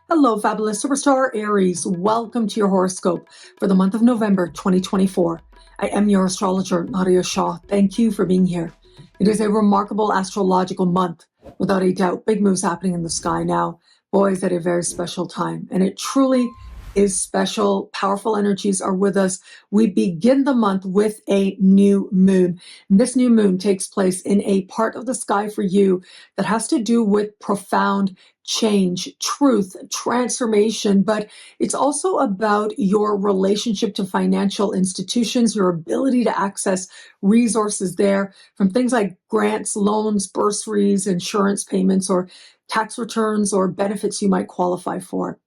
Hello, fabulous superstar Aries. Welcome to your horoscope for the month of November 2024. I am your astrologer, Nadiya Shah. Thank you for being here. It is a remarkable astrological month, without a doubt. Big moves happening in the sky now. Boys, at a very special time. And it truly is special. Powerful energies are with us. We begin the month with a new moon. And this new moon takes place in a part of the sky for you that has to do with profound change, truth, transformation, but it's also about your relationship to financial institutions, your ability to access resources there from things like grants, loans, bursaries, insurance payments, or tax returns or benefits you might qualify for.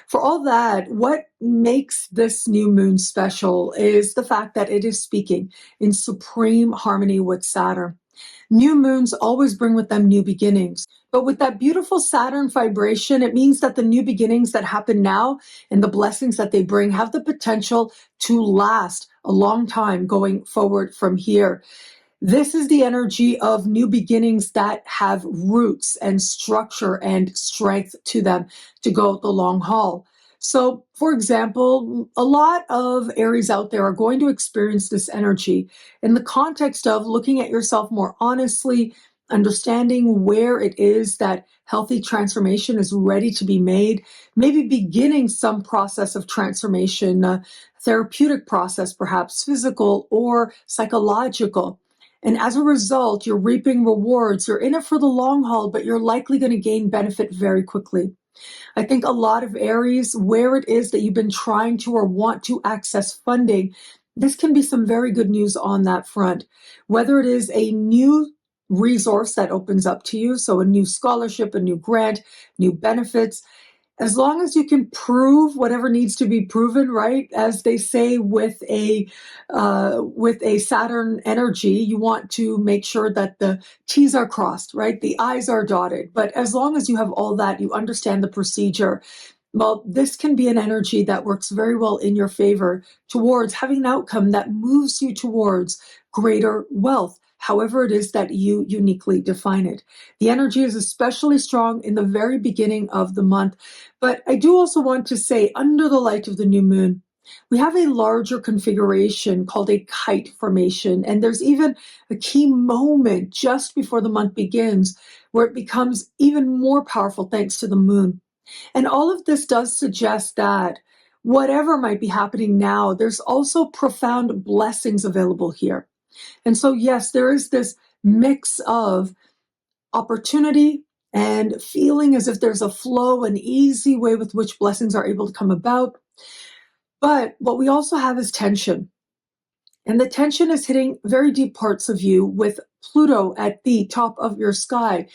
For all that, what makes this new moon special is the fact that it is speaking in supreme harmony with Saturn. New moons always bring with them new beginnings. But with that beautiful Saturn vibration, it means that the new beginnings that happen now and the blessings that they bring have the potential to last a long time going forward from here. This is the energy of new beginnings that have roots and structure and strength to them to go the long haul. So, for example, a lot of Aries out there are going to experience this energy in the context of looking at yourself more honestly, understanding where it is that healthy transformation is ready to be made, maybe beginning some process of transformation, a therapeutic process, perhaps physical or psychological. And as a result, you're reaping rewards. You're in it for the long haul, but you're likely going to gain benefit very quickly. I think a lot of Aries, where it is that you've been trying to or want to access funding, this can be some very good news on that front. Whether it is a new resource that opens up to you, so a new scholarship, a new grant, new benefits, as long as you can prove whatever needs to be proven, right? As they say with a Saturn energy, you want to make sure that the T's are crossed, right? The I's are dotted. But as long as you have all that, you understand the procedure. Well, this can be an energy that works very well in your favor towards having an outcome that moves you towards greater wealth, however it is that you uniquely define it. The energy is especially strong in the very beginning of the month. But I do also want to say, under the light of the new moon, we have a larger configuration called a kite formation. And there's even a key moment just before the month begins where it becomes even more powerful thanks to the moon. And all of this does suggest that whatever might be happening now, there's also profound blessings available here. And so, yes, there is this mix of opportunity and feeling as if there's a flow, an easy way with which blessings are able to come about. But what we also have is tension. And the tension is hitting very deep parts of you with Pluto at the top of your sky.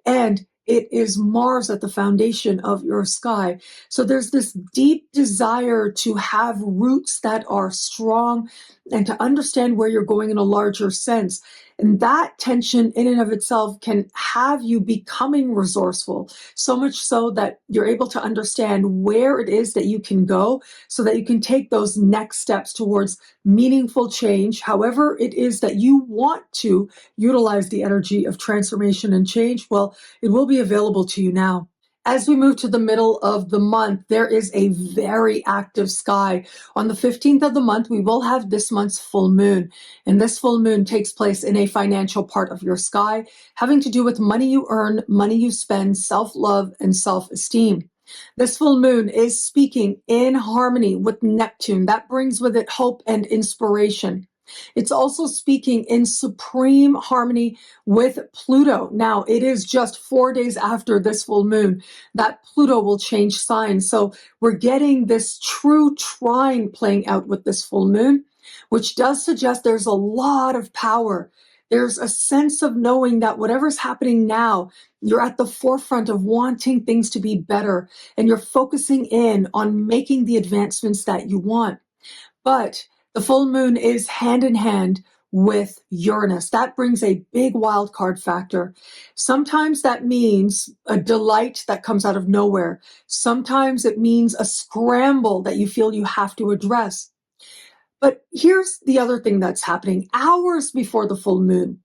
And it is Mars at the foundation of your sky. So there's this deep desire to have roots that are strong and to understand where you're going in a larger sense. And that tension in and of itself can have you becoming resourceful, so much so that you're able to understand where it is that you can go so that you can take those next steps towards meaningful change, however it is that you want to utilize the energy of transformation and change. Well, it will be available to you now. As we move to the middle of the month, there is a very active sky. On the 15th of the month, we will have this month's full moon. And this full moon takes place in a financial part of your sky, having to do with money you earn, money you spend, self-love, and self-esteem. This full moon is speaking in harmony with Neptune. That brings with it hope and inspiration. It's also speaking in supreme harmony with Pluto. Now, it is just 4 days after this full moon that Pluto will change signs. So we're getting this true trine playing out with this full moon, which does suggest there's a lot of power. There's a sense of knowing that whatever's happening now, you're at the forefront of wanting things to be better, and you're focusing in on making the advancements that you want. But the full moon is hand in hand with Uranus. That brings a big wild card factor. Sometimes that means a delight that comes out of nowhere. Sometimes it means a scramble that you feel you have to address. But here's the other thing that's happening. Hours before the full moon,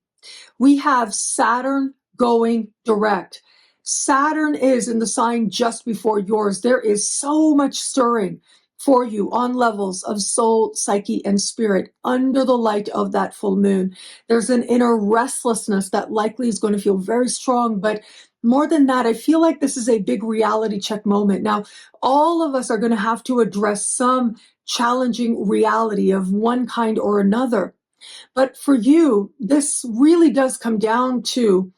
we have Saturn going direct. Saturn is in the sign just before yours. There is so much stirring for you on levels of soul, psyche, and spirit under the light of that full moon. There's an inner restlessness that likely is going to feel very strong, but more than that, I feel like this is a big reality check moment. Now, all of us are going to have to address some challenging reality of one kind or another. But for you, this really does come down to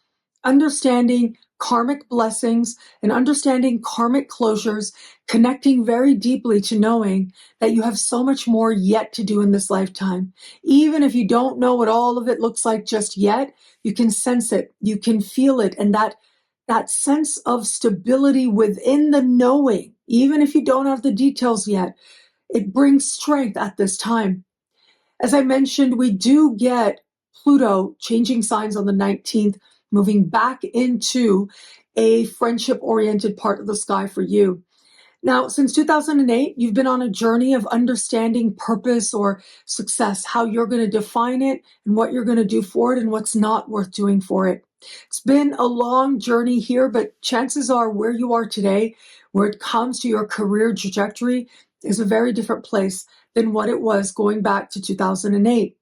understanding karmic blessings and understanding karmic closures, connecting very deeply to knowing that you have so much more yet to do in this lifetime. Even if you don't know what all of it looks like just yet, you can sense it, you can feel it, and that sense of stability within the knowing, even if you don't have the details yet, it brings strength at this time. As I mentioned, we do get Pluto changing signs on the 19th, moving back into a friendship-oriented part of the sky for you. Now, since 2008, you've been on a journey of understanding purpose or success, how you're going to define it and what you're going to do for it and what's not worth doing for it. It's been a long journey here, but chances are where you are today, where it comes to your career trajectory, is a very different place than what it was going back to 2008.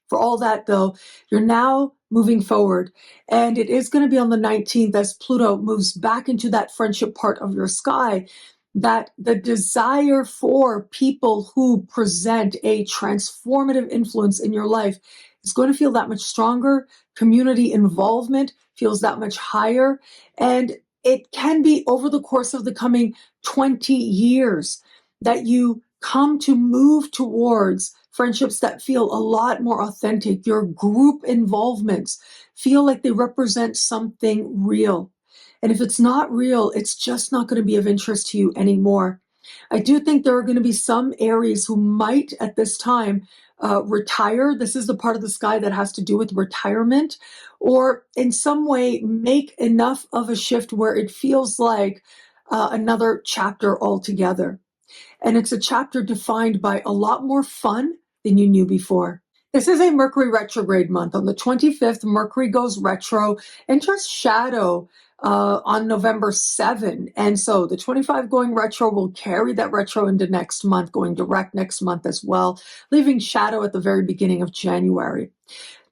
For all that, though, you're now moving forward, and it is going to be on the 19th as Pluto moves back into that friendship part of your sky, that the desire for people who present a transformative influence in your life is going to feel that much stronger. Community involvement feels that much higher, and it can be over the course of the coming 20 years that you come to move towards friendships that feel a lot more authentic. Your group involvements feel like they represent something real. And if it's not real, it's just not going to be of interest to you anymore. I do think there are going to be some Aries who might at this time retire. This is the part of the sky that has to do with retirement, or in some way make enough of a shift where it feels like another chapter altogether. And it's a chapter defined by a lot more fun than you knew before. This is a Mercury retrograde month. On the 25th, Mercury goes retro, enters shadow on November 7. And so the 25 going retro will carry that retro into next month, going direct next month as well, leaving shadow at the very beginning of January.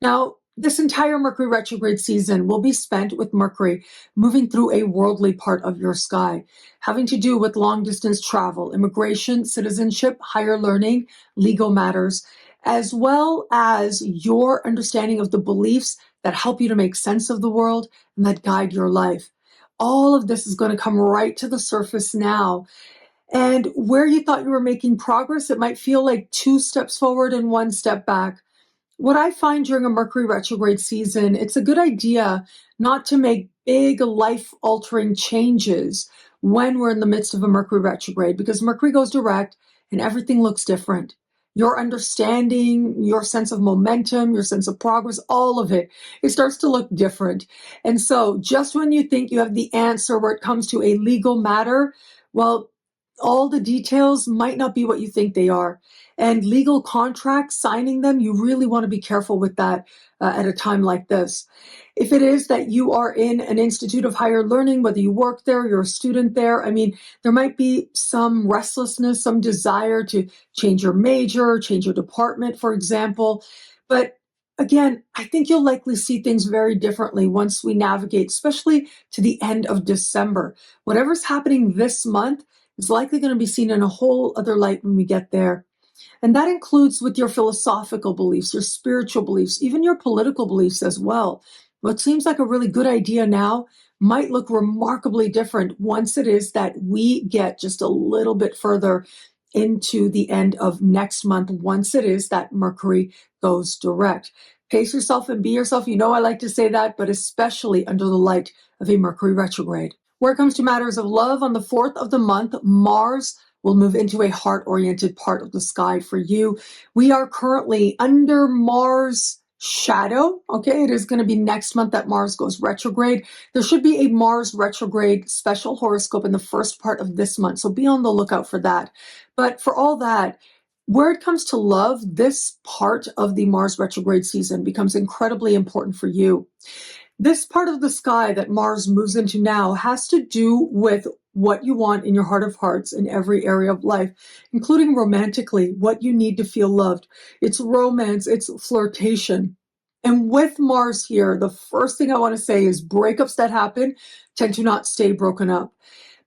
Now, this entire Mercury retrograde season will be spent with Mercury moving through a worldly part of your sky, having to do with long distance travel, immigration, citizenship, higher learning, legal matters, as well as your understanding of the beliefs that help you to make sense of the world and that guide your life. All of this is going to come right to the surface now. And where you thought you were making progress, it might feel like 2 steps forward and 1 step back. What I find during a Mercury retrograde season, it's a good idea not to make big life-altering changes when we're in the midst of a Mercury retrograde, because Mercury goes direct and everything looks different. Your understanding, your sense of momentum, your sense of progress, all of it starts to look different. And so just when you think you have the answer where it comes to a legal matter, well, all the details might not be what you think they are. And legal contracts, signing them, you really want to be careful with that at a time like this. If it is that you are in an institute of higher learning, whether you work there, you're a student there, I mean, there might be some restlessness, some desire to change your major, change your department, for example. But again, I think you'll likely see things very differently once we navigate, especially to the end of December. Whatever's happening this month is likely going to be seen in a whole other light when we get there. And that includes with your philosophical beliefs, your spiritual beliefs, even your political beliefs as well. What seems like a really good idea now might look remarkably different once it is that we get just a little bit further into the end of next month, once it is that Mercury goes direct. Pace yourself and be yourself. You know I like to say that, but especially under the light of a Mercury retrograde. Where it comes to matters of love, on the 4th of the month, Mars will move into a heart-oriented part of the sky for you. We are currently under Mars shadow. Okay, it is going to be next month that Mars goes retrograde. There should be a Mars retrograde special horoscope in the first part of this month, so be on the lookout for that. But for all that, where it comes to love, this part of the Mars retrograde season becomes incredibly important for you. This part of the sky that Mars moves into now has to do with what you want in your heart of hearts in every area of life, including romantically, what you need to feel loved. It's romance, it's flirtation. And with Mars here, the first thing I want to say is breakups that happen tend to not stay broken up.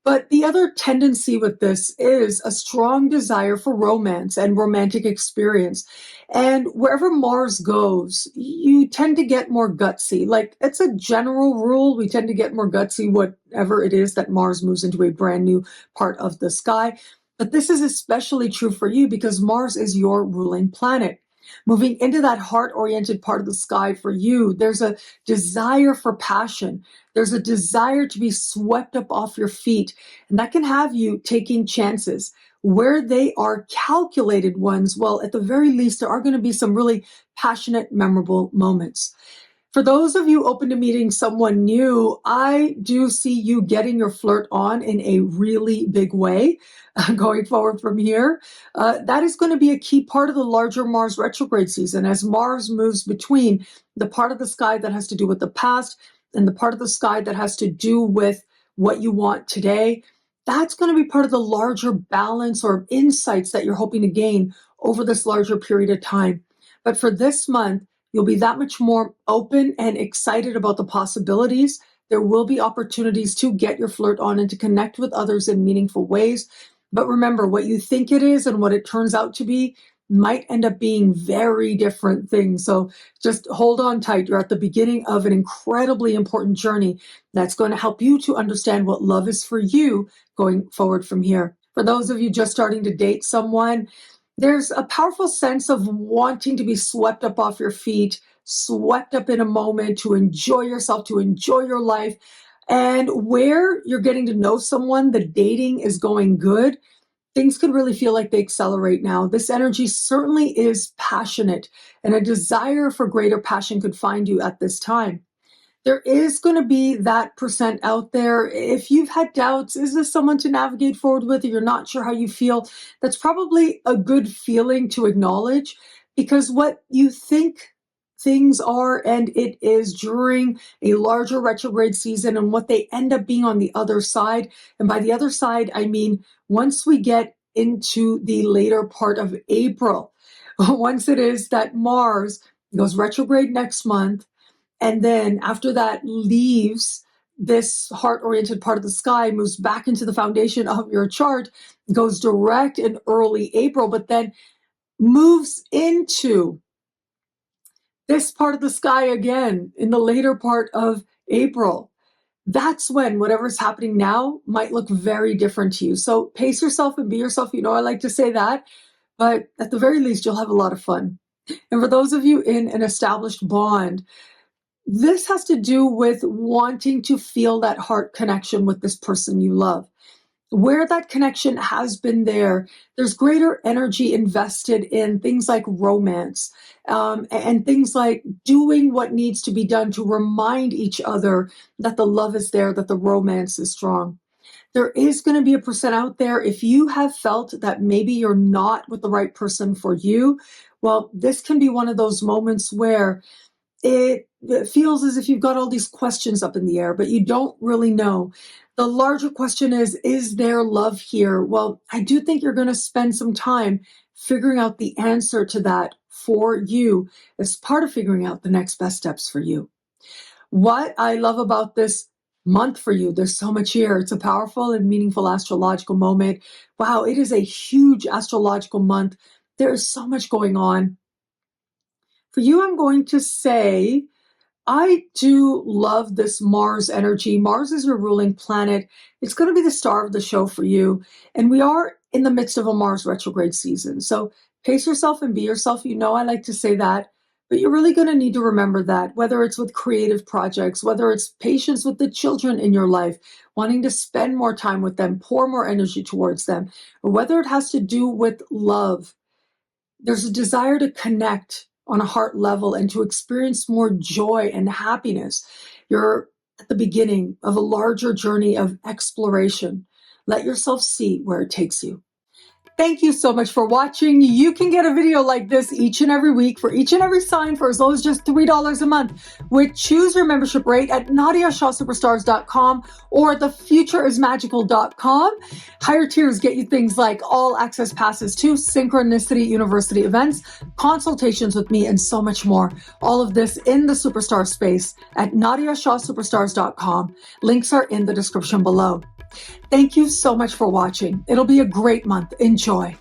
But the other tendency with this is a strong desire for romance and romantic experience. And wherever Mars goes, you tend to get more gutsy. Like, it's a general rule. We tend to get more gutsy, whatever it is that Mars moves into a brand new part of the sky. But this is especially true for you because Mars is your ruling planet. Moving into that heart-oriented part of the sky for you, there's a desire for passion. There's a desire to be swept up off your feet, and that can have you taking chances. Where they are calculated ones, well, at the very least, there are going to be some really passionate, memorable moments. For those of you open to meeting someone new, I do see you getting your flirt on in a really big way going forward from here. That is going to be a key part of the larger Mars retrograde season as Mars moves between the part of the sky that has to do with the past and the part of the sky that has to do with what you want today. That's going to be part of the larger balance or insights that you're hoping to gain over this larger period of time. But for this month, you'll be that much more open and excited about the possibilities. There will be opportunities to get your flirt on and to connect with others in meaningful ways. But remember, what you think it is and what it turns out to be might end up being very different things. So just hold on tight. You're at the beginning of an incredibly important journey that's going to help you to understand what love is for you going forward from here. For those of you just starting to date someone, there's a powerful sense of wanting to be swept up off your feet, swept up in a moment, to enjoy yourself, to enjoy your life. And where you're getting to know someone, the dating is going good, things could really feel like they accelerate now. This energy certainly is passionate, and a desire for greater passion could find you at this time. There is going to be that percent out there. If you've had doubts, is this someone to navigate forward with, or you're not sure how you feel, that's probably a good feeling to acknowledge, because what you think things are and it is during a larger retrograde season and what they end up being on the other side. And by the other side, I mean, once we get into the later part of April, once it is that Mars goes retrograde next month, and then after that leaves this heart-oriented part of the sky, moves back into the foundation of your chart, goes direct in early April, but then moves into this part of the sky again in the later part of April. That's when whatever's happening now might look very different to you. So pace yourself and be yourself. You know, I like to say that, but at the very least, you'll have a lot of fun. And for those of you in an established bond, this has to do with wanting to feel that heart connection with this person you love. Where that connection has been there, there's greater energy invested in things like romance, and things like doing what needs to be done to remind each other that the love is there, that the romance is strong. There is going to be a percent out there, if you have felt that maybe you're not with the right person for you, well, this can be one of those moments where it feels as if you've got all these questions up in the air, but you don't really know. The larger question is there love here? Well, I do think you're going to spend some time figuring out the answer to that for you as part of figuring out the next best steps for you. What I love about this month for you, there's so much here. It's a powerful and meaningful astrological moment. Wow, it is a huge astrological month. There is so much going on. For you, I'm going to say, I do love this Mars energy. Mars is your ruling planet. It's going to be the star of the show for you. And we are in the midst of a Mars retrograde season. So pace yourself and be yourself. You know, I like to say that. But you're really going to need to remember that, whether it's with creative projects, whether it's patience with the children in your life, wanting to spend more time with them, pour more energy towards them, or whether it has to do with love. There's a desire to connect on a heart level and to experience more joy and happiness. You're at the beginning of a larger journey of exploration. Let yourself see where it takes you. Thank you so much for watching. You can get a video like this each and every week for each and every sign for as low as just $3 a month with choose your membership rate at NadiyaShahSuperstars.com or thefutureismagical.com. Higher tiers get you things like all access passes to Synchronicity University events, consultations with me, and so much more. All of this in the Superstar space at NadiyaShahSuperstars.com. Links are in the description below. Thank you so much for watching. It'll be a great month. Enjoy.